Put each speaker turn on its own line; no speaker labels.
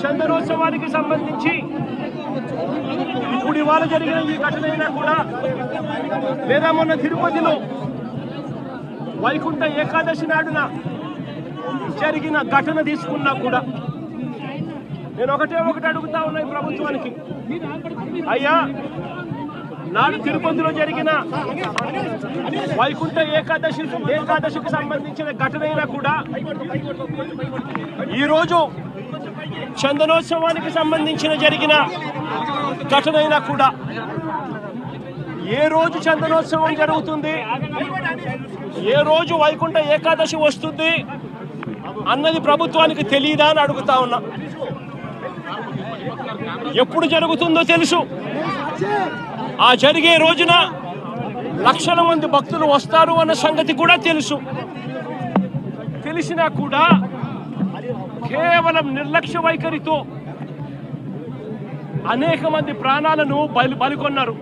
చందనోత్సవానికి సంబంధించి ఇప్పుడు ఇవాళ జరిగిన ఈ ఘటన కూడా లేదా మొన్న తిరుపతిలో వైకుంఠ ఏకాదశి నాడున జరిగిన ఘటన తీసుకున్నా కూడా నేను ఒకటే అడుగుతా ఉన్నా ఈ ప్రభుత్వానికి, అయ్యా నాడు తిరుపతిలో జరిగిన వైకుంఠ ఏకాదశికి సంబంధించిన ఘటన కూడా ఈరోజు చందనోత్సవానికి సంబంధించిన జరిగిన ఘటన కూడా ఏ రోజు చందనోత్సవం జరుగుతుంది, ఏ రోజు వైకుంఠ ఏకాదశి వస్తుంది అన్నది ప్రభుత్వానికి తెలియదా అని అడుగుతా ఉన్నా. ఎప్పుడు జరుగుతుందో తెలుసు, ఆ జరిగే రోజున లక్షల మంది భక్తులు వస్తారు అన్న సంగతి కూడా తెలుసు. తెలిసినా కూడా కేవలం నిర్లక్ష్య వైఖరితో అనేక మంది ప్రాణాలను బలికొన్నారు.